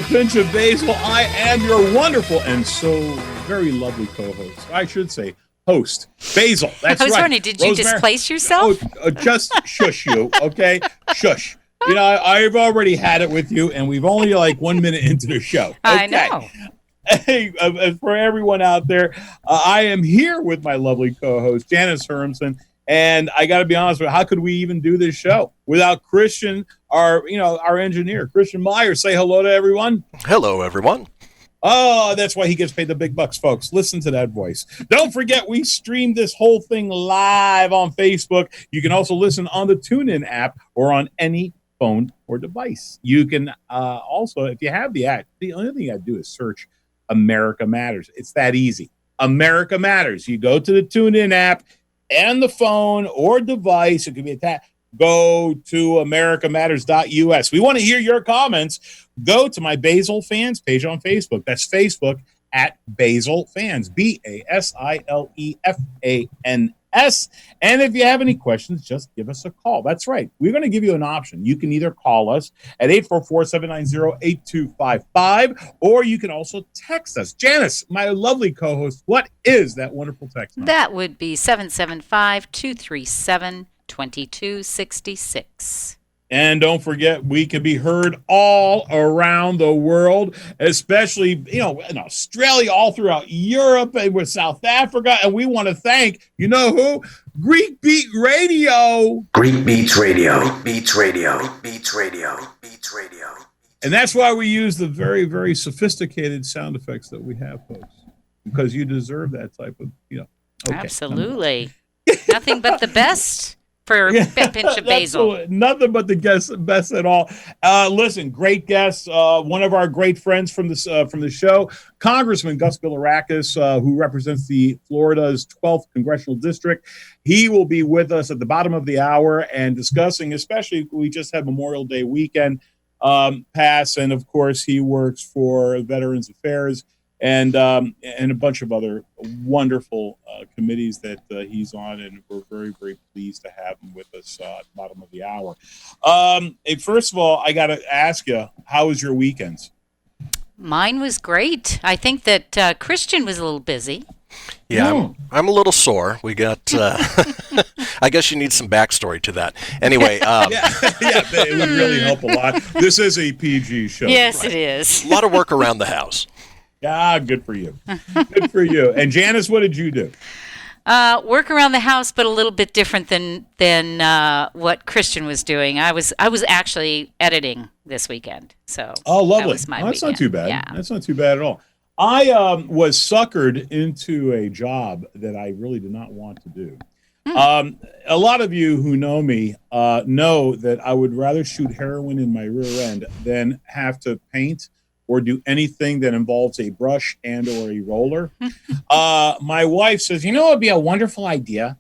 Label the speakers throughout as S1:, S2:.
S1: Pinch of Basile. I am your wonderful and so very lovely co-host. I should say host, Basil. That's right.
S2: I was wondering, did you displace yourself?
S1: Just shush you, okay? Shush. You know, I've already had it with you, and we've only like 1 minute into the show. Okay.
S2: I know.
S1: Hey, for everyone out there, I am here with my lovely co-host, Janice Hermson. And I got to be honest with you, how could we even do this show without Christian, our engineer, Christian Meyer? Say hello to everyone.
S3: Hello, everyone.
S1: Oh, that's why he gets paid the big bucks, folks. Listen to that voice. Don't forget, we streamed this whole thing live on Facebook. You can also listen on the TuneIn app or on any phone or device. You can also, if you have the app, the only thing you got to do is search America Matters. It's that easy. America Matters. You go to the TuneIn app and the phone or device. It could be a tap. Go to americamatters.us. We want to hear your comments. Go to my Basile Fans page on Facebook. That's Facebook at Basile Fans, BASILEFANS. And if you have any questions, just give us a call. That's right. We're going to give you an option. You can either call us at 844-790-8255, or you can also text us. Janice, my lovely co-host, what is that wonderful text number?
S2: That would be 775-237-2266.
S1: And don't forget, we can be heard all around the world, especially, in Australia, all throughout Europe, and with South Africa. And we want to thank, you know who? Greek Beat Radio.
S4: Greek Beats Radio. Greek Beats Radio. Greek Beats Radio. Beats Radio.
S1: And that's why we use the very, very sophisticated sound effects that we have, folks, because you deserve that type of, Okay.
S2: Absolutely. Nothing but the best. For A Pinch of Basile.
S1: Nothing but the best at all. Listen, great guests. One of our great friends from the show, Congressman Gus Bilirakis, who represents the Florida's 12th Congressional District. He will be with us at the bottom of the hour and discussing, especially we just had Memorial Day weekend pass, and of course he works for Veterans Affairs and a bunch of other wonderful committees that he's on, and we're very, very pleased to have him with us at the bottom of the hour. First of all, I got to ask you, how was your weekends?
S2: Mine was great. I think that Christian was a little busy.
S3: Yeah, I'm a little sore. We got, I guess you need some backstory to that. Anyway.
S1: It would really help a lot. This is a PG show.
S2: Yes, right? It is.
S3: A lot of work around the house.
S1: Yeah, good for you. Good for you. And Janice, what did you do?
S2: Work around the house, but a little bit different than what Christian was doing. I was actually editing this weekend. So
S1: lovely.
S2: That was my
S1: that's
S2: weekend.
S1: Not too bad.
S2: Yeah.
S1: That's not too bad at all. I was suckered into a job that I really did not want to do. A lot of you who know me know that I would rather shoot heroin in my rear end than have to paint or do anything that involves a brush and or a roller. My wife says, it would be a wonderful idea.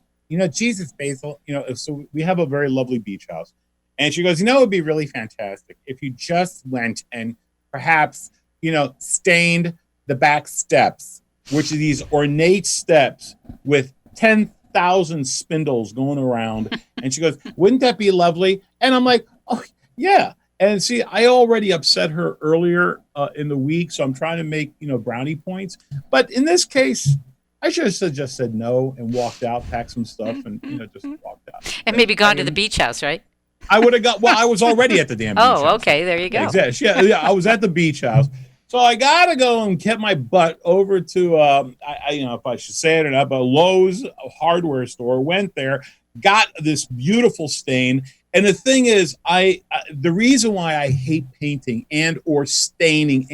S1: Jesus, Basil, so we have a very lovely beach house. And she goes, it would be really fantastic if you just went and perhaps, stained the back steps, which are these ornate steps with 10,000 spindles going around. And she goes, wouldn't that be lovely? And I'm like, oh, yeah. And see, I already upset her earlier in the week, so I'm trying to make, brownie points. But in this case, I should have just said no and walked out, packed some stuff, and just walked out.
S2: And maybe gone to the beach house, right?
S1: I would have I was already at the damn beach house.
S2: Oh, okay, there you go.
S1: Exactly. Yeah, I was at the beach house. So I got to go and get my butt over to, if I should say it or not, but Lowe's hardware store, went there, got this beautiful stain. And the thing is, the reason why I hate painting and or staining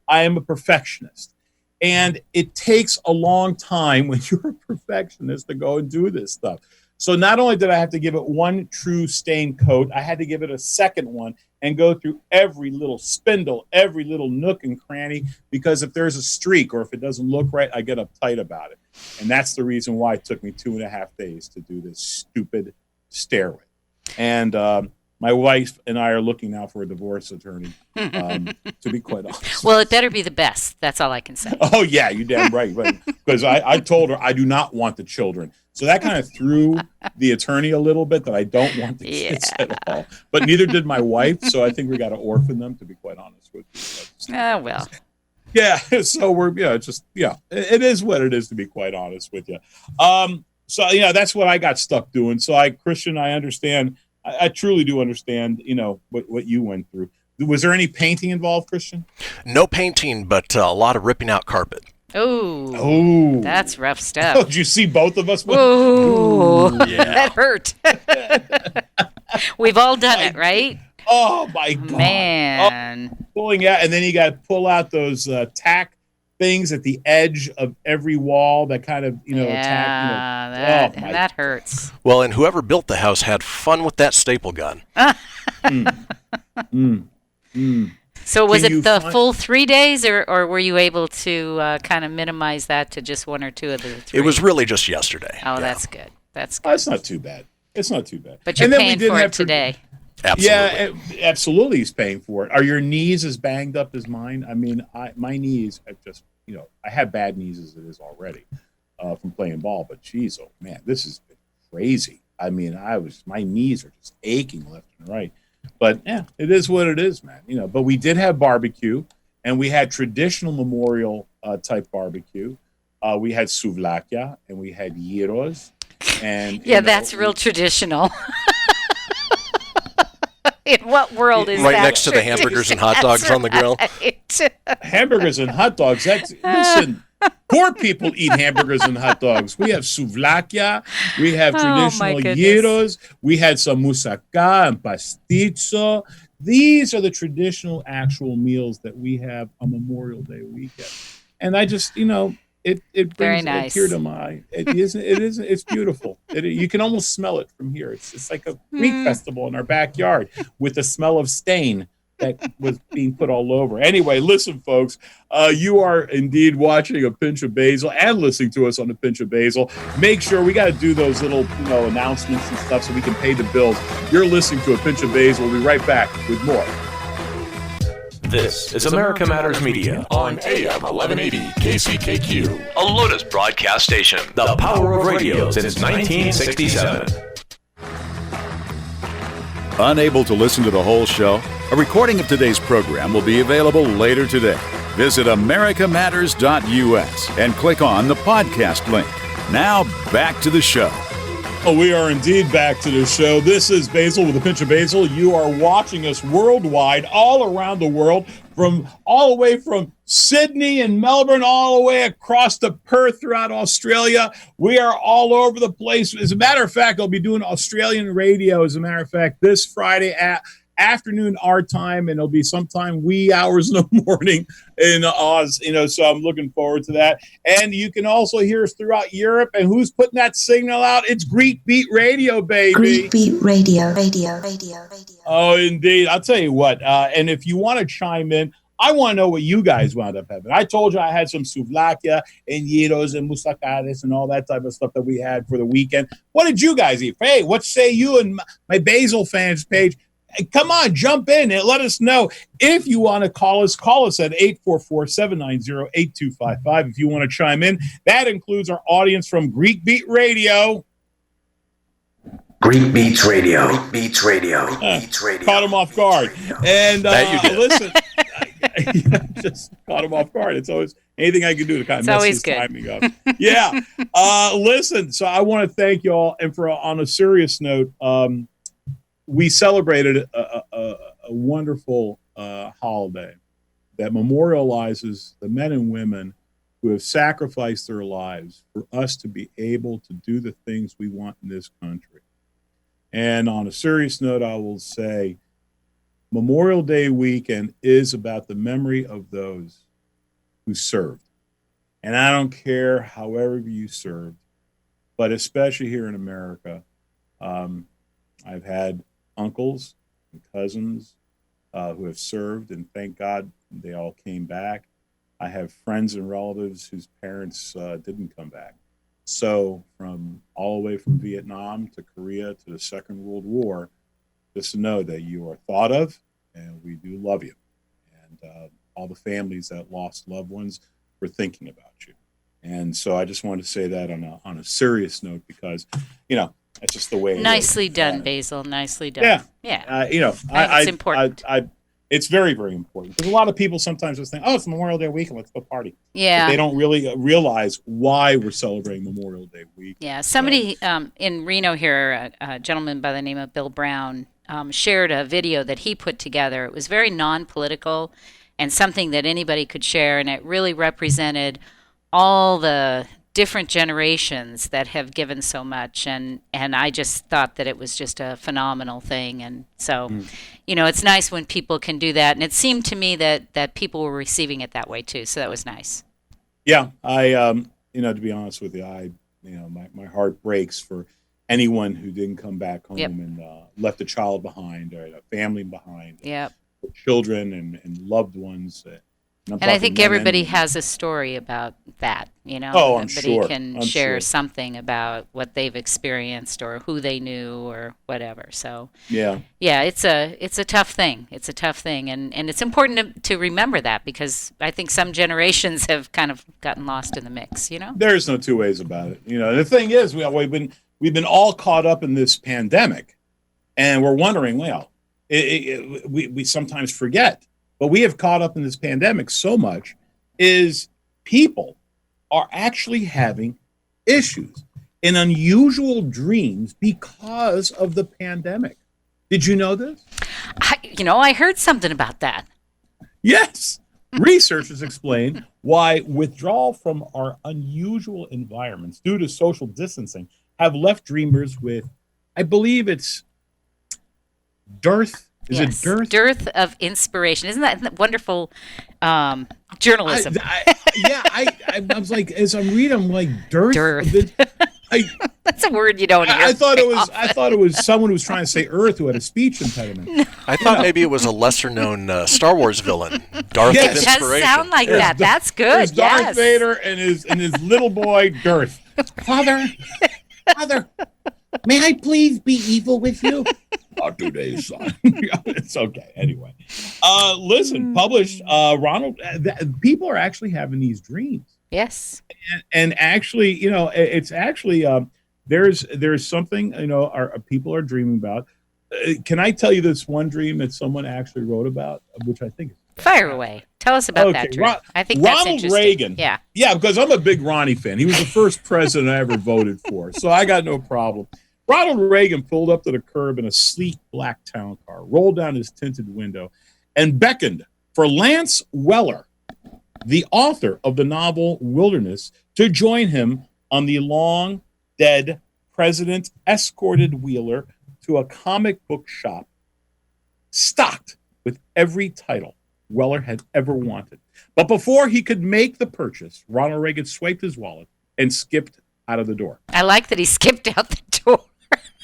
S1: I am a perfectionist. And it takes a long time when you're a perfectionist to go and do this stuff. So not only did I have to give it one true stain coat, I had to give it a second one and go through every little spindle, every little nook and cranny, because if there's a streak or if it doesn't look right, I get uptight about it. And that's the reason why it took me 2.5 days to do this stupid stairway. And my wife and I are looking now for a divorce attorney, to be quite honest.
S2: Well, it better be the best. That's all I can say.
S1: Oh, yeah, you damn right. Because I told her I do not want the children. So that kind of threw the attorney a little bit, that I don't want the kids at all. But neither did my wife, so I think we got to orphan them, to be quite honest with you.
S2: Well.
S1: Yeah, so we're it is what it is, to be quite honest with you. So that's what I got stuck doing. So Christian, I understand. I truly do understand. What you went through. Was there any painting involved, Christian?
S3: No painting, but a lot of ripping out carpet.
S2: Oh, that's rough stuff.
S1: Oh, did you see both of us?
S2: Whoa,
S3: yeah.
S2: That hurt. We've all done it, right?
S1: Oh my God,
S2: man!
S1: Pulling out, and then you got to pull out those tack things at the edge of every wall that kind of attack.
S2: That hurts.
S3: Well, and whoever built the house had fun with that staple gun.
S2: So was it the full 3 days, or were you able to kind of minimize that to just 1 or 2 of the 3?
S3: It was really just yesterday.
S2: Oh, yeah. That's good. That's good.
S1: Oh, it's not too bad. It's not too bad.
S2: But you're paying for it today.
S3: Absolutely.
S1: Yeah, absolutely. He's paying for it. Are your knees as banged up as mine? I mean, my knees have just, I have bad knees as it is already from playing ball. But geez, oh man, this has been crazy. I mean, my knees are just aching left and right. But yeah, it is what it is, man. But we did have barbecue, and we had traditional memorial type barbecue. We had souvlakia, and we had gyros. And
S2: that's real traditional. In what world is
S3: right
S2: that?
S3: Right next to the hamburgers and hot dogs on the grill.
S1: Hamburgers and hot dogs. Listen, poor people eat hamburgers and hot dogs. We have souvlakia. We have traditional gyros. We had some moussaka and pasticho. These are the traditional actual meals that we have on Memorial Day weekend. And I just, it brings a tear to my eye. It's beautiful. You can almost smell it from here. It's like a wheat festival in our backyard with the smell of stain that was being put all over. Anyway, listen, folks, you are indeed watching A Pinch of Basile and listening to us on A Pinch of Basile. Make sure we got to do those little, announcements and stuff so we can pay the bills. You're listening to A Pinch of Basile. We'll be right back with more.
S5: This is America Matters Media on AM 1180 KCKQ,
S6: a Lotus broadcast station.
S5: The power of radio since 1967.
S7: Unable to listen to the whole show? A recording of today's program will be available later today. Visit americamatters.us and click on the podcast link. Now back to the show.
S1: Oh, we are indeed back to the show. This is Basil with A Pinch of Basile. You are watching us worldwide, all around the world, all the way from Sydney and Melbourne, all the way across to Perth throughout Australia. We are all over the place. As a matter of fact, I'll be doing Australian radio, as a matter of fact, this Friday afternoon our time, and it'll be sometime wee hours in the morning in Oz, so I'm looking forward to that. And you can also hear us throughout Europe. And who's putting that signal out? It's Greek Beat Radio, baby.
S8: Greek Beat Radio.
S1: Oh, indeed. I'll tell you what, and if you want to chime in, I want to know what you guys wound up having. I told you I had some souvlakia and gyros and moussakadas and all that type of stuff that we had for the weekend. What did you guys eat? Hey, what say you and my Basil fans page? Come on, jump in and let us know. If you want to call us at 844-790-8255. If you want to chime in, that includes our audience from Greek Beat Radio.
S4: Greek Beats Radio. Beats Radio. Beats Radio.
S1: Caught him off guard. And listen, just caught him off guard. It's always anything I can do to kind of mess his timing up. Yeah. Listen, so I want to thank you all. And on a serious note, we celebrated a wonderful holiday that memorializes the men and women who have sacrificed their lives for us to be able to do the things we want in this country. And on a serious note, I will say Memorial Day weekend is about the memory of those who served. And I don't care however you served, but especially here in America, I've had uncles and cousins who have served, and thank God they all came back. I have friends and relatives whose parents didn't come back. So from all the way from Vietnam to Korea to the Second World War, just to know that you are thought of, and we do love you. And all the families that lost loved ones, we're thinking about you. And so I just wanted to say that on a serious note because, that's just the way it is.
S2: Nicely done, Basil. Nicely done.
S1: Yeah.
S2: Yeah. It's important.
S1: It's very, very important because a lot of people sometimes just think, oh, it's Memorial Day weekend, let's go party.
S2: Yeah.
S1: But they don't really realize why we're celebrating Memorial Day week.
S2: Yeah. Somebody in Reno here, a gentleman by the name of Bill Brown, shared a video that he put together. It was very non-political and something that anybody could share, and it really represented all the different generations that have given so much, and I just thought that it was just a phenomenal thing. And so it's nice when people can do that, and it seemed to me that people were receiving it that way too, so that was nice.
S1: Yeah, I to be honest with you, my heart breaks for anyone who didn't come back home and left a child behind or a family behind, children and loved ones. And
S2: I think everybody has a story about that,
S1: Oh, I'm
S2: everybody
S1: sure.
S2: can share something about what they've experienced or who they knew or whatever. So yeah, it's a tough thing. It's a tough thing, and it's important to remember that because I think some generations have kind of gotten lost in the mix.
S1: There's no two ways about it. The thing is, we've been all caught up in this pandemic, and we're wondering, we sometimes forget. But we have caught up in this pandemic so much is people are actually having issues and unusual dreams because of the pandemic. Did you know this?
S2: I heard something about that.
S1: Yes. Researchers explain why withdrawal from our unusual environments due to social distancing have left dreamers with, I believe it's dearth. Is it dearth?
S2: Dearth of inspiration. Isn't that wonderful journalism?
S1: I was like, as I'm reading, I'm like, dearth.
S2: That's a word you don't hear.
S1: I thought it was someone who was trying to say Earth who had a speech impediment.
S3: I thought maybe it was a lesser-known Star Wars villain, Darth of
S2: It
S3: Inspiration.
S2: does sound like that. That's good.
S1: There's Darth Vader and his little boy Darth. Father, may I please be evil with you? Not today, son. It's okay. Anyway, listen. Published. Ronald. People are actually having these dreams.
S2: Yes.
S1: And actually, it's actually there's something our people are dreaming about. Can I tell you this one dream that someone actually wrote about, which I think is
S2: fire away. Tell us about that dream. I think that's
S1: Ronald
S2: interesting.
S1: Reagan.
S2: Yeah,
S1: because I'm a big Ronnie fan. He was the first president I ever voted for, so I got no problem. Ronald Reagan pulled up to the curb in a sleek black town car, rolled down his tinted window, and beckoned for Lance Weller, the author of the novel Wilderness, to join him on the long-dead president escorted Wheeler to a comic book shop stocked with every title Weller had ever wanted. But before he could make the purchase, Ronald Reagan swiped his wallet and skipped out of the door.
S2: I like that he skipped out the door.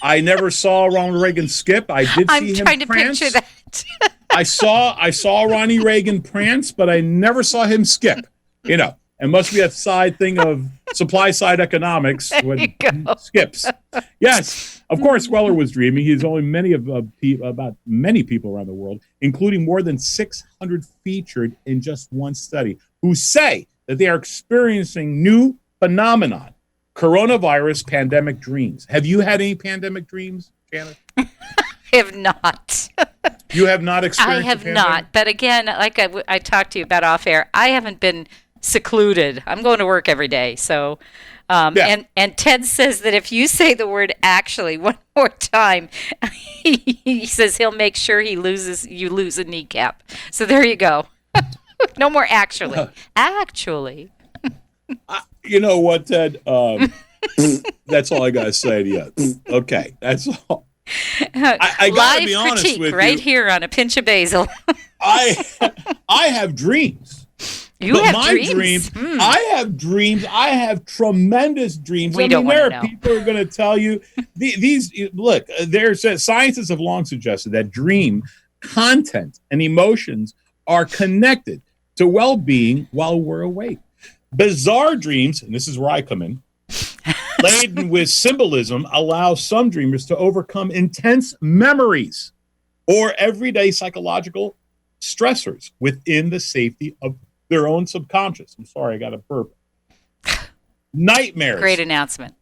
S1: I never saw Ronald Reagan skip. I did see him
S2: trying to
S1: prance.
S2: picture that.
S1: I saw Ronnie Reagan prance, but I never saw him skip. It must be a side thing of supply side economics when he skips. Yes, of course, Weller was dreaming. He's only about many people around the world, including more than 600 featured in just one study, who say that they are experiencing new phenomenon. Coronavirus pandemic dreams. Have you had any pandemic dreams, Janet?
S2: I have not.
S1: You have not experienced
S2: I have not. But again, like I talked to you about off air, I haven't been secluded. I'm going to work every day. So, and Ted says that if you say the word actually one more time, he says he'll make sure you lose a kneecap. So there you go. No more actually. Actually.
S1: You know what, Ted? That's all I got to say to you. Okay, that's all. I got to be honest
S2: critique
S1: with
S2: right
S1: you.
S2: here on A Pinch of Basile.
S1: I have dreams.
S2: You
S1: but
S2: have
S1: my
S2: dreams?
S1: I have dreams. I have tremendous dreams.
S2: We don't want to know.
S1: People are going to tell you these. Look, scientists have long suggested that dream content and emotions are connected to well-being while we're awake. Bizarre dreams, and this is where I come in, laden with symbolism, allow some dreamers to overcome intense memories or everyday psychological stressors within the safety of their own subconscious. I'm sorry, I got a burp. Nightmares.
S2: Great announcement.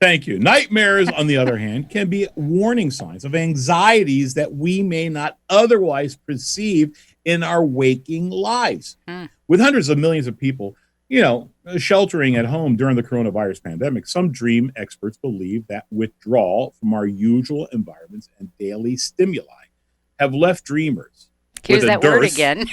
S1: Thank you. Nightmares, on the other hand, can be warning signs of anxieties that we may not otherwise perceive in our waking lives. With hundreds of millions of people, sheltering at home during the coronavirus pandemic, some dream experts believe that withdrawal from our usual environments and daily stimuli have left dreamers.
S2: Here's that word again.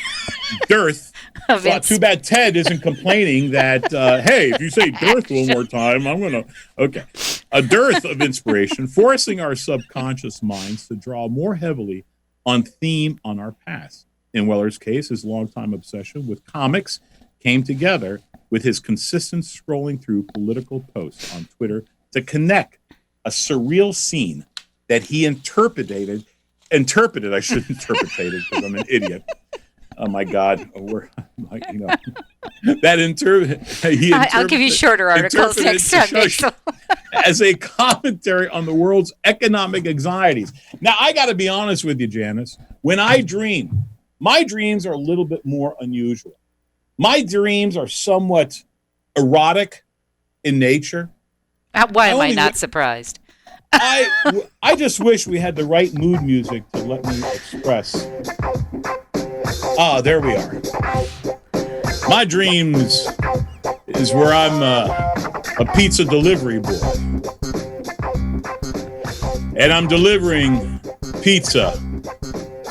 S1: Dearth. Well, too bad Ted isn't complaining that, hey, if you say dearth one more time, I'm going to, okay. A dearth of inspiration, forcing our subconscious minds to draw more heavily on theme on our past. In Weller's case, his longtime obsession with comics came together with his consistent scrolling through political posts on Twitter to connect a surreal scene that he interpreted, I shouldn't interpretate it because I'm an idiot. Oh my God,
S2: I'll give you shorter articles next time.
S1: As a commentary on the world's economic anxieties. Now, I got to be honest with you, Janice. When I dream, my dreams are a little bit more unusual. My dreams are somewhat erotic in nature.
S2: Why am I not surprised?
S1: I just wish we had the right mood music to let me express. Ah, there we are. My dreams is where I'm a pizza delivery boy. And I'm delivering pizza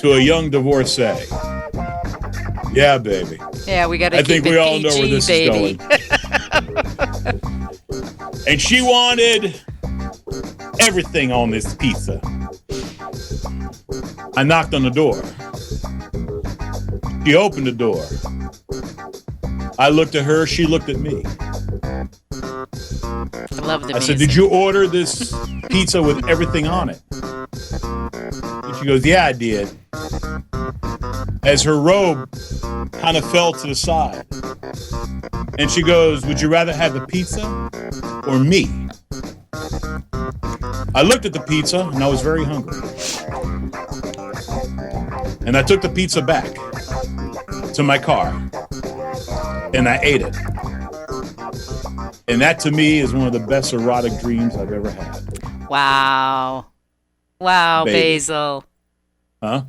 S1: to a young divorcee. Yeah, baby.
S2: Yeah, we got to keep it PG,
S1: I think we all know where this
S2: baby.
S1: is going. And she wanted everything on this pizza. I knocked on the door. She opened the door. I looked at her. She looked at me.
S2: I love the music.
S1: I said, did you order this pizza with everything on it? And she goes, yeah, I did. As her robe kind of fell to the side. And she goes, would you rather have the pizza or me? I looked at the pizza and I was very hungry. And I took the pizza back to my car and I ate it. And that to me is one of the best erotic dreams I've ever had.
S2: Wow. Wow, baby. Basil.
S1: Huh?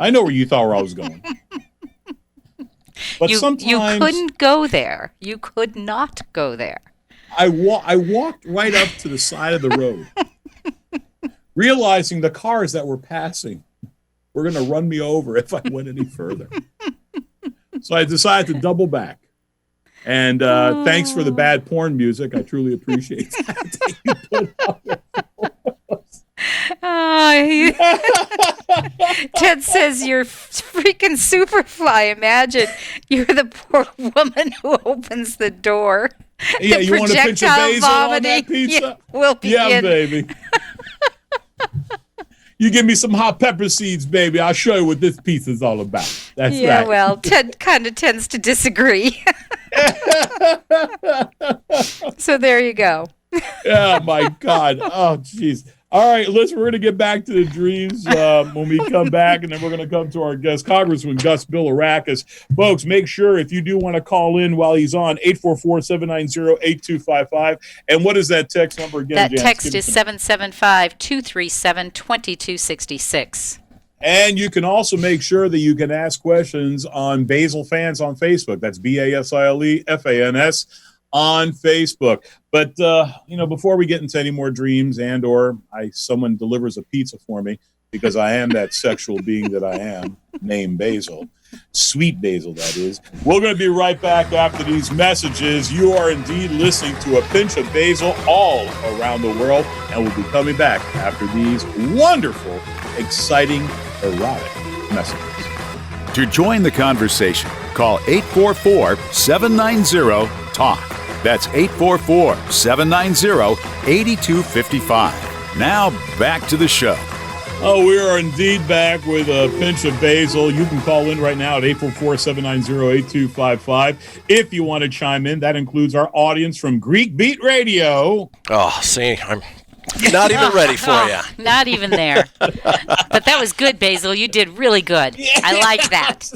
S1: I know where you thought where I was going. But sometimes
S2: you couldn't go there. You could not go there.
S1: I walked right up to the side of the road, realizing the cars that were passing were going to run me over if I went any further. So I decided to double back. And thanks for the bad porn music. I truly appreciate that you put on there.
S2: Ted says you're freaking Superfly. Imagine you're the poor woman who opens the door.
S1: Yeah, you want a pinch of basil on that pizza?
S2: Yeah, we'll begin.
S1: Yeah, baby. You give me some hot pepper seeds, baby. I'll show you what this pizza's all about. That's
S2: yeah,
S1: right.
S2: Well, Ted kind of tends to disagree. So there you go.
S1: Oh, my God. Oh, jeez. All right, listen, we're going to get back to the dreams when we come back, and then we're going to come to our guest, Congressman Gus Bilirakis. Folks, make sure if you do want to call in while he's on, 844-790-8255. And what is that text number again,
S2: That
S1: Janice?
S2: text is 775-237-2266.
S1: And you can also make sure that you can ask questions on Basil Fans on Facebook. That's BASILEFANS on Facebook. But, before we get into any more dreams and or someone delivers a pizza for me, because I am that sexual being that I am, named Basil, sweet Basil, that is. We're going to be right back after these messages. You are indeed listening to A Pinch of Basile all around the world, and we'll be coming back after these wonderful, exciting, erotic messages.
S7: To join the conversation, call 844-790-TALK. That's 844-790-8255. Now, back to the show.
S1: Oh, we are indeed back with A Pinch of Basile. You can call in right now at 844-790-8255 if you want to chime in. That includes our audience from Greek Beat Radio.
S3: Oh, see, Not even ready for you.
S2: Not even there. But that was good, Basil. You did really good. I like that.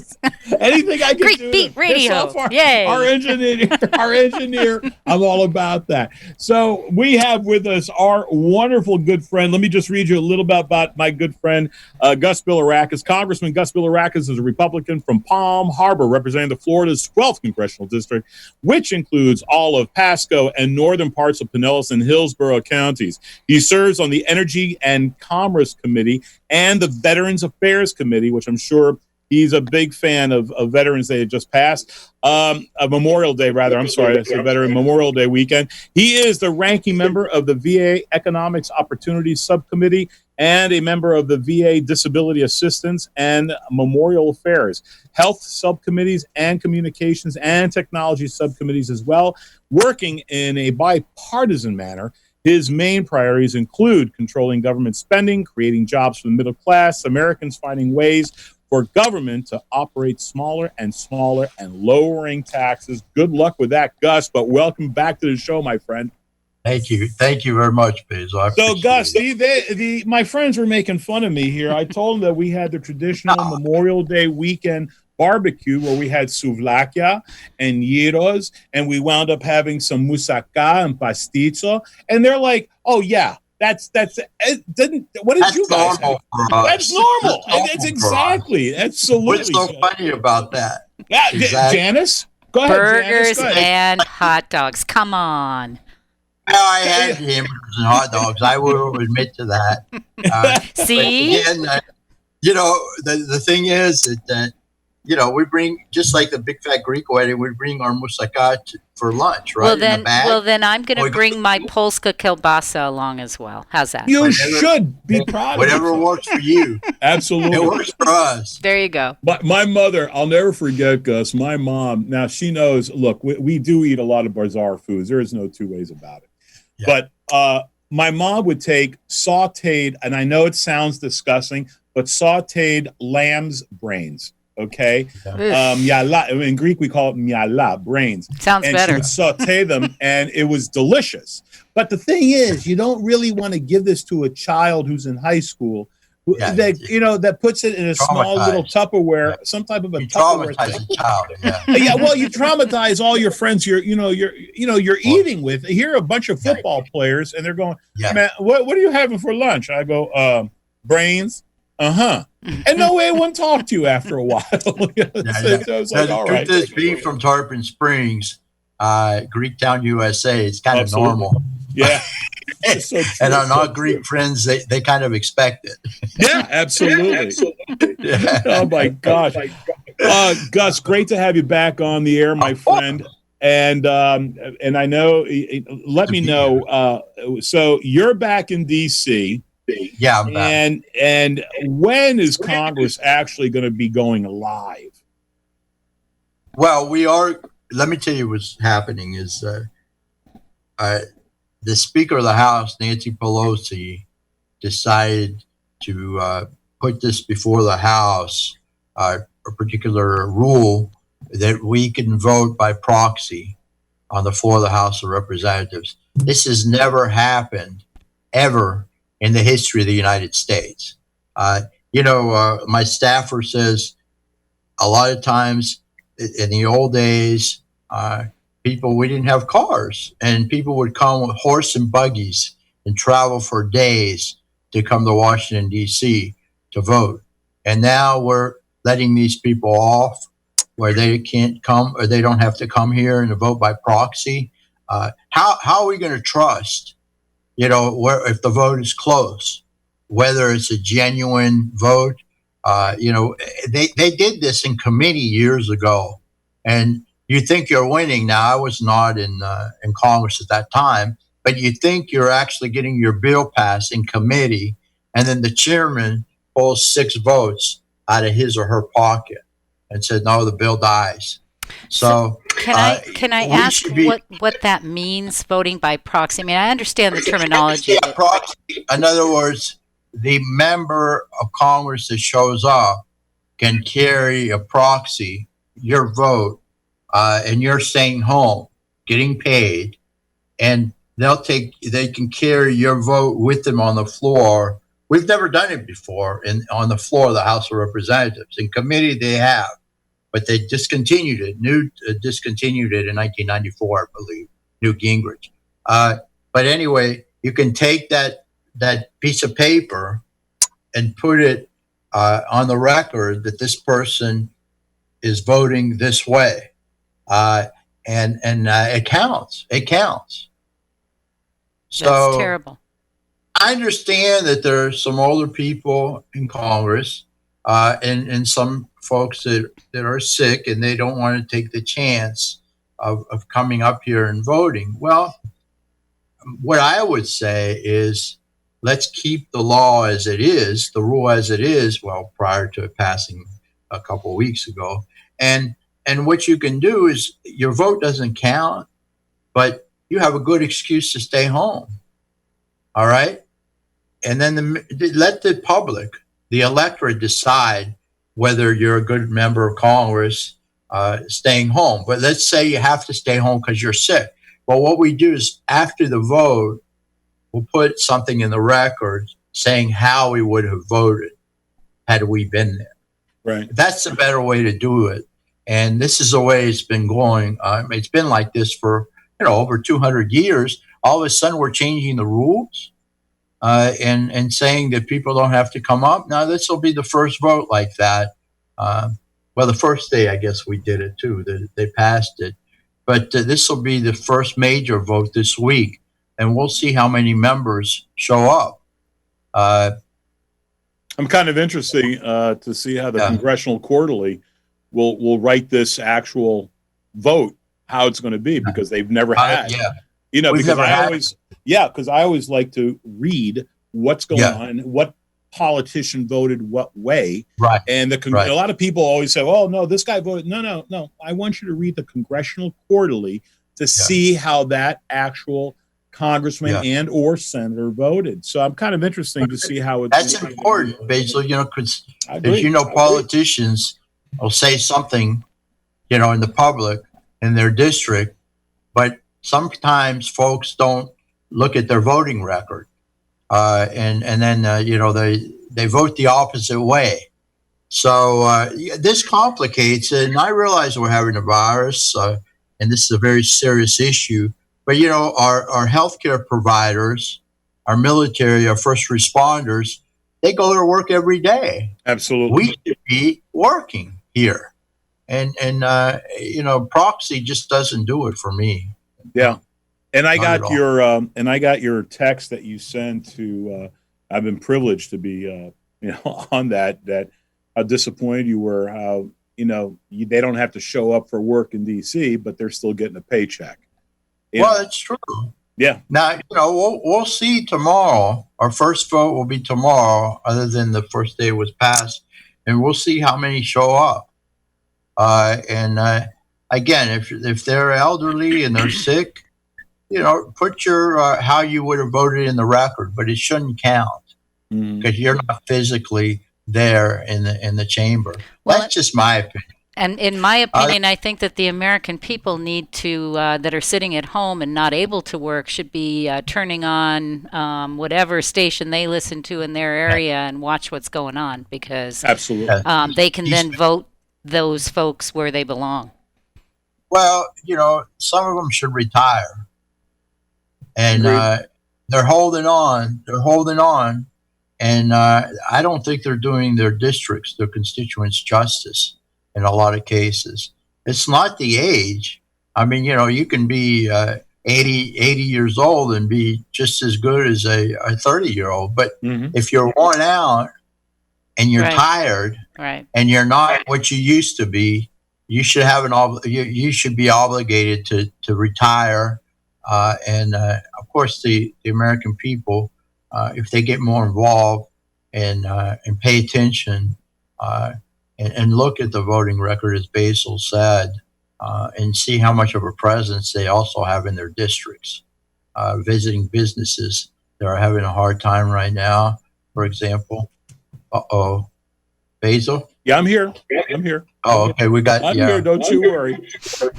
S1: Anything I can
S2: Greek
S1: do
S2: Beat
S1: to
S2: Radio.
S1: piss off
S2: Yay.
S1: our engineer, I'm all about that. So we have with us our wonderful good friend. Let me just read you a little bit about my good friend, Gus Bilirakis. Congressman Gus Bilirakis is a Republican from Palm Harbor, representing the Florida's 12th congressional district, which includes all of Pasco and northern parts of Pinellas and Hillsborough counties. He serves on the Energy and Commerce Committee and the Veterans Affairs Committee, which I'm sure he's a big fan of Veterans Day that just passed. Memorial Day, rather. I'm sorry, that's the Veteran Memorial Day weekend. He is the ranking member of the VA Economics Opportunities Subcommittee and a member of the VA Disability Assistance and Memorial Affairs, Health Subcommittees, and Communications and Technology Subcommittees as well, working in a bipartisan manner. His main priorities include controlling government spending, creating jobs for the middle class, Americans finding ways for government to operate smaller and smaller, and lowering taxes. Good luck with that, Gus, but welcome back to the show, my friend.
S8: Thank you. Thank you very much, Basil.
S1: So, Gus, my friends were making fun of me here. I told them that we had the traditional Memorial Day weekend barbecue where we had souvlakia and gyros, and we wound up having some moussaka and pastizo. And they're like, oh, yeah. That's it didn't. What did you guys have? That's normal. It's exactly. Absolutely.
S8: What's so funny about that?
S1: Yeah, exactly. Janice, go ahead.
S2: Burgers
S1: Janice,
S2: and hot dogs. Come on.
S8: Well, I had hamburgers and hot dogs. I will admit to that.
S2: See?
S8: Again, the thing is that we bring, just like the big fat Greek wedding, we bring our moussaka for lunch, right?
S2: Well, then I'm going to bring my Polska kielbasa along as well. How's that?
S1: You should be proud of
S8: whatever works for you.
S1: Absolutely.
S8: It works for us.
S2: There you go.
S1: But my mother, I'll never forget, Gus, my mom, now she knows, look, we do eat a lot of bizarre foods. There is no two ways about it. Yeah. But my mom would take sauteed, and I know it sounds disgusting, but sauteed lamb's brains. Okay. Miala. In Greek, we call it miala, brains.
S2: Sounds
S1: and
S2: better.
S1: She would saute them, and it was delicious. But the thing is, you don't really want to give this to a child who's in high school that puts it in a small little Tupperware, some type of a Tupperware
S8: thing. A child.
S1: Yeah. Well, you traumatize all your friends you're eating with. Here are a bunch of football players, and they're going, man, what are you having for lunch? I go, brains. And no way I wouldn't talk to you after a while. So I was like, all right.
S8: This being from Tarpon Springs, Greektown, USA, it's kind of normal.
S1: Yeah. So
S8: and our non-Greek friends, they kind of expect it.
S1: Yeah, absolutely. Yeah. Oh my gosh. Gus, great to have you back on the air, my friend. And I know, let me know. So you're back in DC.
S8: Yeah, I'm back.
S1: And when is Congress actually going to be going live?
S8: Well, we are. Let me tell you what's happening is the Speaker of the House, Nancy Pelosi, decided to put this before the House, a particular rule that we can vote by proxy on the floor of the House of Representatives. This has never happened, ever, in the history of the United States. My staffer says a lot of times in the old days, we didn't have cars, and people would come with horse and buggies and travel for days to come to Washington, D.C. to vote. And now we're letting these people off where they can't come, or they don't have to come here and to vote by proxy. How are we going to trust if the vote is close, whether it's a genuine vote? They did this in committee years ago, and you think you're winning. Now, I was not in Congress at that time, but you think you're actually getting your bill passed in committee, and then the chairman pulls 6 votes out of his or her pocket and said, no, the bill dies. So
S2: can I ask what that means, voting by proxy? I mean, I understand the terminology.
S8: Yeah, proxy. In other words, the member of Congress that shows up can carry a proxy, your vote, and you're staying home, getting paid, and they can carry your vote with them on the floor. We've never done it before on the floor of the House of Representatives. In committee, they have, but they discontinued it. Discontinued it in 1994, I believe, Newt Gingrich. But anyway, you can take that piece of paper and put it on the record that this person is voting this way, and it counts. It counts. So
S2: That's terrible.
S8: I understand that there are some older people in Congress and some folks that are sick and they don't want to take the chance of coming up here and voting. Well, what I would say is let's keep the law as it is, the rule as it is, well, prior to it passing a couple of weeks ago. And what you can do is your vote doesn't count, but you have a good excuse to stay home. All right? And then let the public, the electorate, decide whether you're a good member of Congress staying home. But let's say you have to stay home because you're sick. Well, what we do is after the vote, we'll put something in the record saying how we would have voted had we been there.
S1: Right.
S8: That's a better way to do it. And this is the way it's been going. It's been like this for over 200 years. All of a sudden, we're changing the rules and saying that people don't have to come up. Now, this will be the first vote like that. Well, the first day, I guess we did it too. They passed it. But this will be the first major vote this week. And we'll see how many members show up.
S1: I'm kind of interested to see how the Congressional Quarterly will write this actual vote, how it's going to be, because they've never had. Because I always like to read what's going on, what politician voted what way.
S8: Right.
S1: And a lot of people always say, "Oh no, this guy voted." No. I want you to read the Congressional Quarterly to see how that actual congressman and or senator voted. So I'm kind of interested to see how it's.
S8: That's important, Basil. Because politicians will say something, in the public in their district, but sometimes folks don't look at their voting record, and then they vote the opposite way. So this complicates it, and I realize we're having a virus, and this is a very serious issue. But our healthcare providers, our military, our first responders, they go to work every day.
S1: Absolutely,
S8: we should be working here, and proxy just doesn't do it for me.
S1: Yeah, and I got your text that you sent to. I've been privileged to be on that. How disappointed you were. How they don't have to show up for work in D.C., but they're still getting a paycheck.
S8: Well, it's true.
S1: Yeah.
S8: Now, we'll see tomorrow. Our first vote will be tomorrow, other than the first day was passed, and we'll see how many show up. And again, if they're elderly and they're sick, put your how you would have voted in the record, but it shouldn't count because you're not physically there in the chamber. Well, that's just my opinion.
S2: And in my opinion, I think that the American people need to, that are sitting at home and not able to work, should be turning on whatever station they listen to in their area and watch what's going on, because
S1: absolutely
S2: they can then vote those folks where they belong.
S8: Well, some of them should retire, and they're holding on. They're holding on, and I don't think they're doing their districts, their constituents, justice. In a lot of cases, it's not the age. I mean, you can be 80 years old and be just as good as a 30-year-old. But if you're worn out and you're tired and you're not what you used to be, you should have you should be obligated to retire. And of course, the American people, if they get more involved and pay attention. And look at the voting record, as Basil said, and see how much of a presence they also have in their districts. Visiting businesses that are having a hard time right now, for example. Basil?
S1: Yeah, I'm here. I'm here.
S8: Oh, okay.
S1: I'm here. Don't you worry.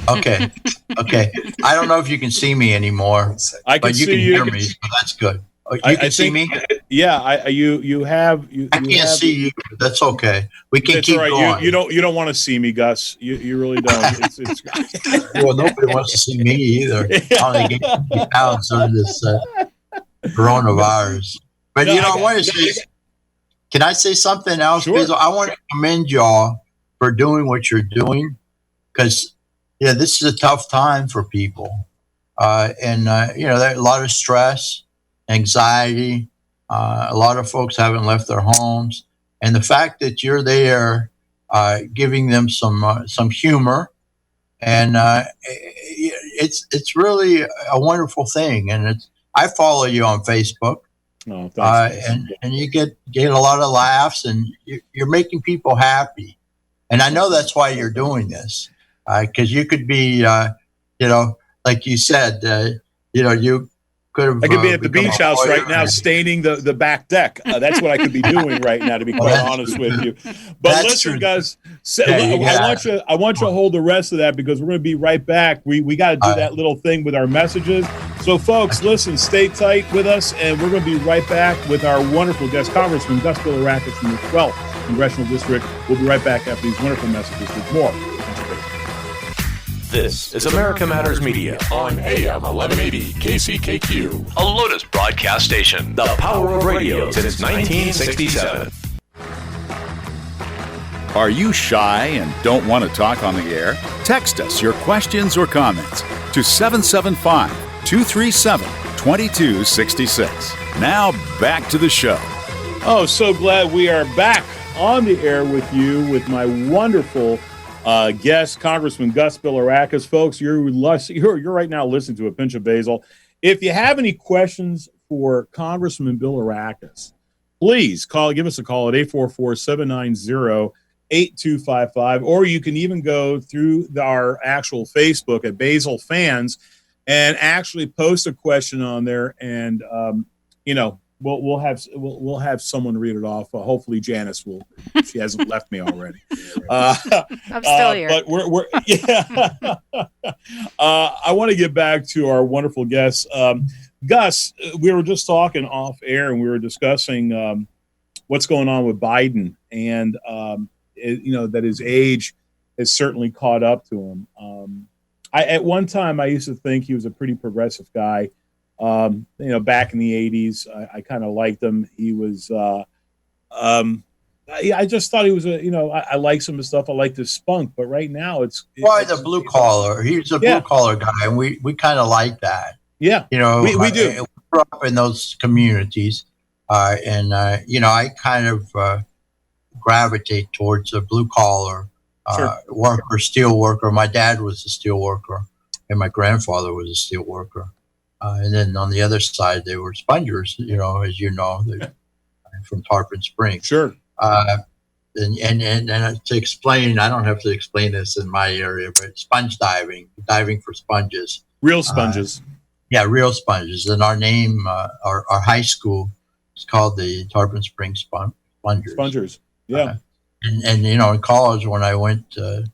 S8: Okay. Okay. I don't know if you can see me anymore,
S1: I can
S8: but you
S1: see
S8: can
S1: you.
S8: hear me. So that's good. Oh, you
S1: I
S8: can see
S1: think-
S8: me?
S1: Yeah, you have.
S8: I can't see you. That's okay. We can
S1: It's
S8: keep
S1: all right.
S8: going.
S1: You don't want to see me, Gus. You really don't. It's
S8: Well, nobody wants to see me either. I only get 50 pounds of this coronavirus. But,
S1: No,
S8: I want to say, can I say something else?
S1: Sure.
S8: Basil? I want to commend y'all for doing what you're doing because, this is a tough time for people. And there's a lot of stress, anxiety. A lot of folks haven't left their homes. And the fact that you're there giving them some humor, and it's really a wonderful thing. And I follow you on Facebook.
S1: Oh, thanks.
S8: And you get a lot of laughs, and you're making people happy. And I know that's why you're doing this, because you could be, like you said, you could have.
S1: I could be at the beach house right now, staining the back deck. That's what I could be doing right now, to be quite honest with you. But listen,
S8: true.
S1: guys,
S8: Yeah,
S1: I want you to hold the rest of that because we're going to be right back. We got to do that little thing with our messages. So, folks, listen, stay tight with us, and we're going to be right back with our wonderful guest, Congressman Gus Bilirakis from the 12th Congressional District. We'll be right back after these wonderful messages with more.
S5: This is America Matters Media on AM 1180 KCKQ.
S6: A Lotus broadcast station.
S5: The power of radio since 1967.
S7: Are you shy and don't want to talk on the air? Text us your questions or comments to 775-237-2266. Now back to the show.
S1: Oh, so glad we are back on the air with you with my wonderful guest, Congressman Gus Bilirakis. Folks, you're right now listening to A Pinch of Basile. If you have any questions for Congressman Bilirakis, please give us a call at 844-790-8255, or you can even go through our actual Facebook at Basile Fans and actually post a question on there, and we'll have someone read it off. Hopefully Janice will. She hasn't left me already.
S2: I'm still here.
S1: But we're I want to get back to our wonderful guests. Gus, we were just talking off air, and we were discussing what's going on with Biden, and that his age has certainly caught up to him. At one time I used to think he was a pretty progressive guy. Back in the 80s, I kind of liked him. He was, I just thought he was I like some of the stuff. I like his spunk, but right now it's
S8: the blue collar. He's a blue collar guy, and we kind of like that.
S1: Yeah, we do.
S8: We grew up in those communities, and I kind of gravitate towards a blue collar worker, steel worker. My dad was a steel worker, and my grandfather was a steel worker. And then on the other side, they were spongers, as you know, from Tarpon Springs.
S1: Sure.
S8: And to explain, I don't have to explain this in my area, but sponge diving for sponges.
S1: Real sponges.
S8: Real sponges. And our name, our high school is called the Tarpon Springs Spongers.
S1: Spongers. Yeah.
S8: And in college, when I went to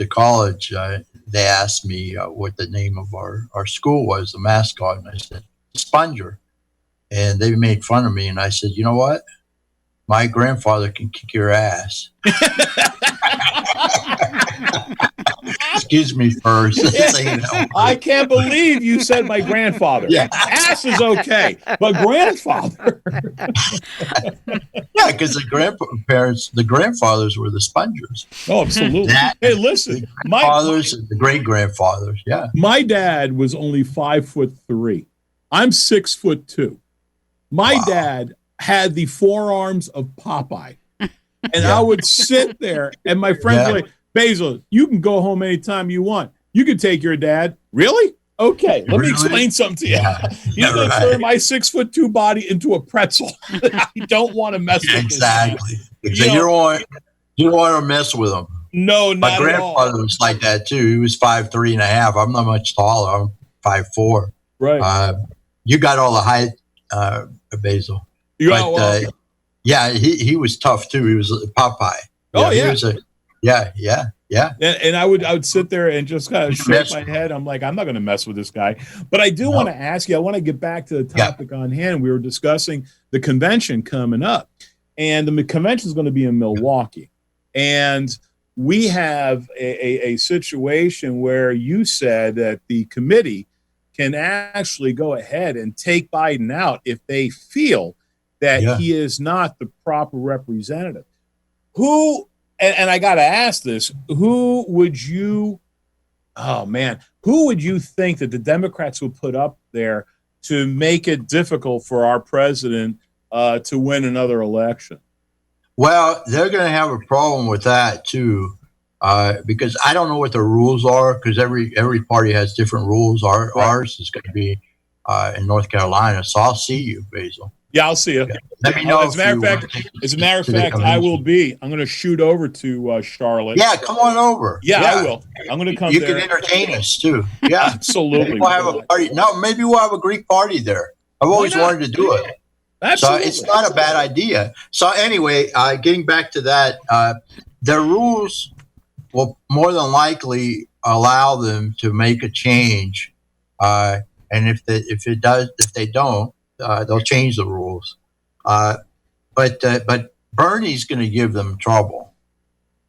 S8: college, they asked me what the name of our school was, the mascot, and I said, Sponger. And they made fun of me, and I said, you know what? My grandfather can kick your ass. Excuse me for saying that.
S1: I can't believe you said my grandfather.
S8: Yeah.
S1: Ass is okay, but grandfather.
S8: Yeah, because the grandfathers were the spongers.
S1: Oh, absolutely. Hey, listen,
S8: the great grandfathers. Yeah.
S1: My dad was only 5'3". I'm 6'2". My dad had the forearms of Popeye, and I would sit there, and my friends were like, Basil, you can go home anytime you want. You can take your dad. Really? Okay, let me explain something to you. You're going to turn my 6'2" body into a pretzel. I don't want to mess with
S8: exactly. So you don't want to mess with him.
S1: No, not
S8: at all. My grandfather was like that too. He was 5'3.5". I'm not much taller. I'm 5'4".
S1: Right.
S8: You got all the height, Basil. Yeah, he was tough too. He was Popeye.
S1: Oh,
S8: He
S1: yeah.
S8: was yeah.
S1: And I would sit there and just kind of shake my head. I'm like, I'm not going to mess with this guy. But I do want to ask you, I want to get back to the topic on hand. We were discussing the convention coming up, and the convention is going to be in Milwaukee. And we have a situation where you said that the committee can actually go ahead and take Biden out if they feel that he is not the proper representative. Who, and I got to ask this, who would you think that the Democrats would put up there to make it difficult for our president to win another election?
S8: Well, they're going to have a problem with that too, because I don't know what the rules are, because every party has different rules. Ours is going to be in North Carolina, so I'll see you, Basil.
S1: Yeah, I'll see you.
S8: Let me know.
S1: As a matter of fact, I will be. I'm going to shoot over to Charlotte.
S8: Yeah, come on over.
S1: Yeah, I will. I'm going to come.
S8: You
S1: there.
S8: can entertain us too. Yeah,
S1: absolutely.
S8: Maybe we'll have a party. No, maybe we'll have a Greek party there. I've always wanted to do it.
S1: Absolutely.
S8: So it's not a bad idea. So anyway, getting back to that, the rules will more than likely allow them to make a change, and if they don't, they'll change the rules. But Bernie's going to give them trouble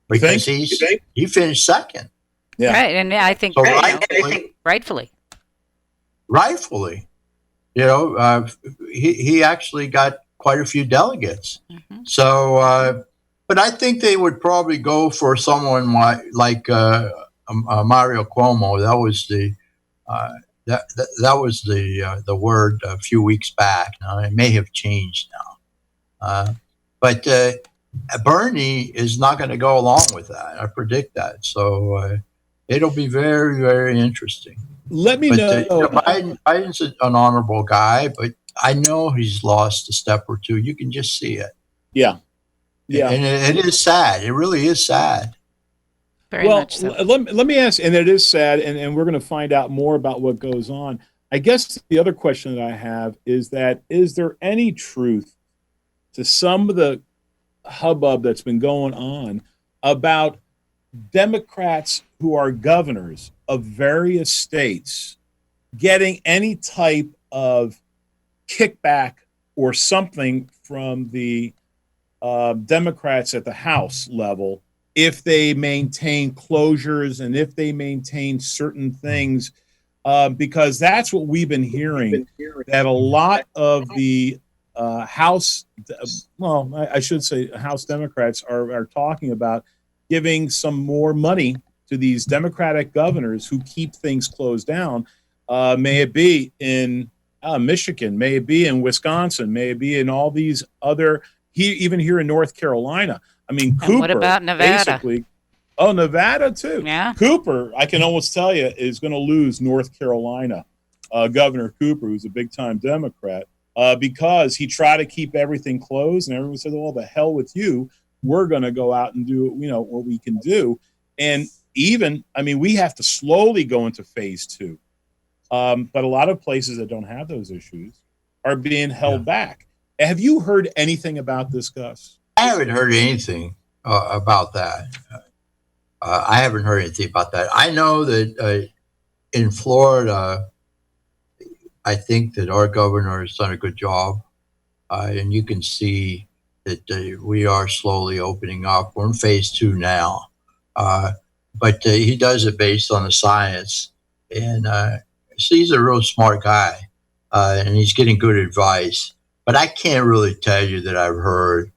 S8: because he finished second.
S2: Yeah, right, and I think
S8: so
S2: rightfully.
S8: He actually got quite a few delegates. Mm-hmm. So, but I think they would probably go for someone like Mario Cuomo. That was the word a few weeks back. Now it may have changed now, but Bernie is not going to go along with that. I predict that. So it'll be very, very interesting.
S1: Let me know.
S8: Biden's an honorable guy, but I know he's lost a step or two. You can just see it.
S1: Yeah.
S8: And it is sad. It really is sad.
S2: Very much so.
S1: Let me ask, and it is sad, and we're going to find out more about what goes on. I guess the other question that I have is there any truth to some of the hubbub that's been going on about Democrats who are governors of various states getting any type of kickback or something from the Democrats at the House level if they maintain closures and if they maintain certain things, because that's what we've been hearing, that a lot of the House, I should say House Democrats are talking about giving some more money to these Democratic governors who keep things closed down. May it be in Michigan, may it be in Wisconsin, may it be in all these other, even here in North Carolina. I mean,
S2: and
S1: Cooper.
S2: What about Nevada?
S1: Basically, Nevada too.
S2: Yeah.
S1: Cooper, I can almost tell you, is going to lose North Carolina. Governor Cooper, who's a big-time Democrat, because he tried to keep everything closed, and everyone said, "Well, the hell with you. We're going to go out and do, what we can do." And we have to slowly go into phase 2. But a lot of places that don't have those issues are being held back. Have you heard anything about this, Gus?
S8: I haven't heard anything about that. I haven't heard anything about that. I know that in Florida, I think that our governor has done a good job, and you can see that we are slowly opening up. We're in phase 2 now, but he does it based on the science, and so he's a real smart guy, and he's getting good advice. But I can't really tell you that I've heard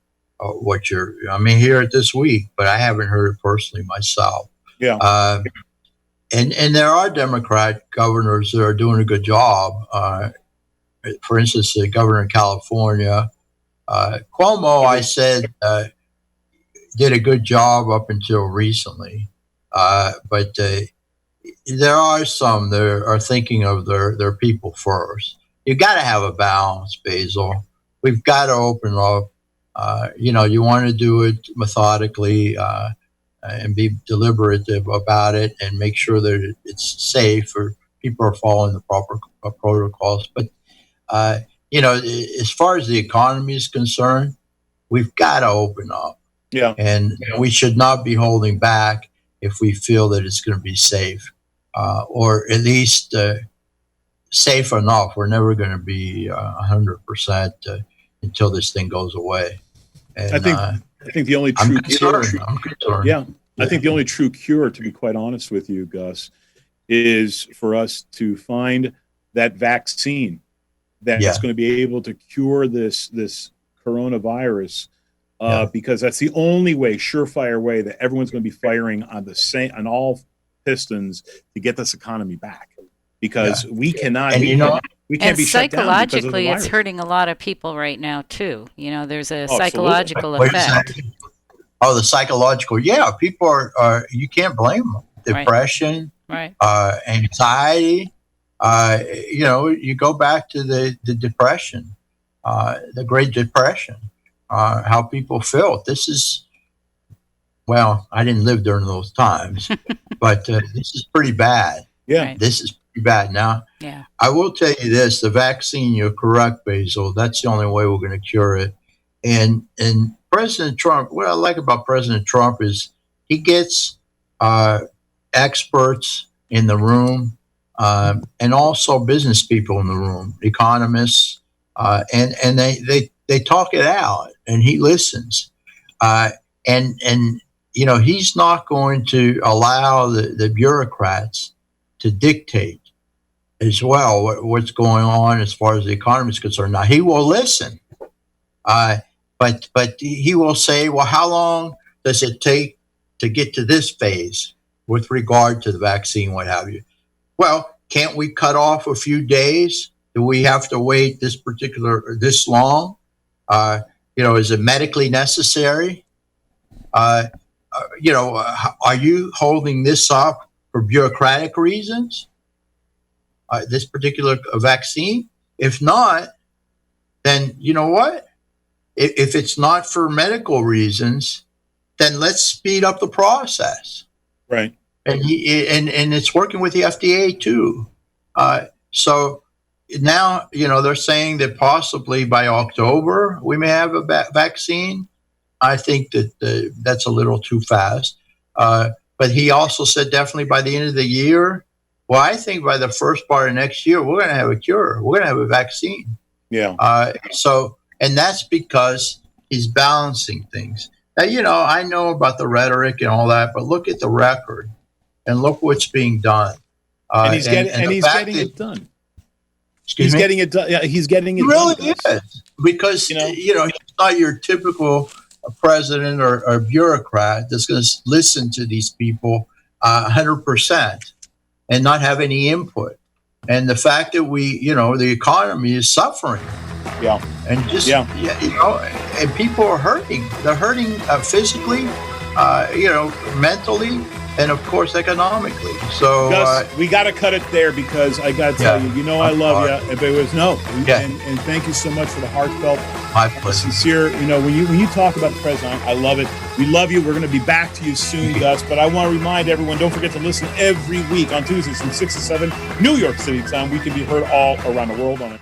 S8: hear it this week, but I haven't heard it personally myself.
S1: Yeah.
S8: And there are Democrat governors that are doing a good job. For instance, the governor of California, Cuomo, I said, did a good job up until recently. But there are some that are thinking of their people first. You got to have a balance, Basil. We've got to open up. You want to do it methodically and be deliberative about it and make sure that it's safe or people are following the proper protocols. But, as far as the economy is concerned, we've got to open up.
S1: Yeah.
S8: And we should not be holding back if we feel that it's going to be safe, or at least safe enough. We're never going to be 100% until this thing goes away. And
S1: I think the only true cure.
S8: I'm concerned.
S1: Yeah, I think the only true cure, to be quite honest with you, Gus, is for us to find that vaccine that's going to be able to cure this coronavirus. Because that's the only way, surefire way, that everyone's going to be firing on all pistons to get this economy back. Because we cannot,
S8: And
S1: we can't be shut down because of the
S2: psychologically, it's
S1: virus.
S2: hurting a lot of people right now too. There's a
S1: Absolutely.
S2: psychological
S8: Wait a
S2: effect.
S8: second. Oh, the psychological. Yeah, people are you can't blame them. Depression,
S2: Right.
S8: Anxiety. You go back to the Depression, the Great Depression, how people felt. This is, well, I didn't live during those times, but this is pretty bad.
S1: Yeah.
S2: Right.
S8: This is pretty bad. Now,
S2: Yeah.
S8: I will tell you this, the vaccine, you're correct, Basil. That's the only way we're going to cure it. And President Trump, what I like about President Trump is he gets experts in the room, and also business people in the room, economists, and they talk it out, and he listens. And he's not going to allow the bureaucrats to dictate as well what's going on as far as the economy is concerned. Now, he will listen, but he will say, well, how long does it take to get to this phase with regard to the vaccine, what have you? Well, can't we cut off a few days? Do we have to wait this long? Is it medically necessary? Are you holding this up for bureaucratic reasons? This particular vaccine? If not, then you know what? If it's not for medical reasons, then let's speed up the process.
S1: Right.
S8: And and it's working with the FDA too. So now, they're saying that possibly by October we may have a vaccine. I think that that's a little too fast. But he also said definitely by the end of the year. Well, I think by the first part of next year, we're going to have a cure. We're going to have a vaccine.
S1: Yeah.
S8: And that's because he's balancing things. Now, I know about the rhetoric and all that, but look at the record and look what's being done.
S1: And he's getting it done. He's getting it done. Yeah, he's getting it
S8: really
S1: done.
S8: is. Because, he's not your typical president or bureaucrat that's going to listen to these people 100% and not have any input. And the fact that the economy is suffering.
S1: Yeah.
S8: And and people are hurting. They're hurting physically, mentally, and of course economically. So
S1: Gus, we got to cut it there because I got to tell you, I love you. But it was and thank you so much for the heartfelt, sincere. When you talk about the president, I love it. We love you. We're going to be back to you soon, Gus. But I want to remind everyone: don't forget to listen every week on Tuesdays from 6 to 7 New York City time. We can be heard all around the world on it.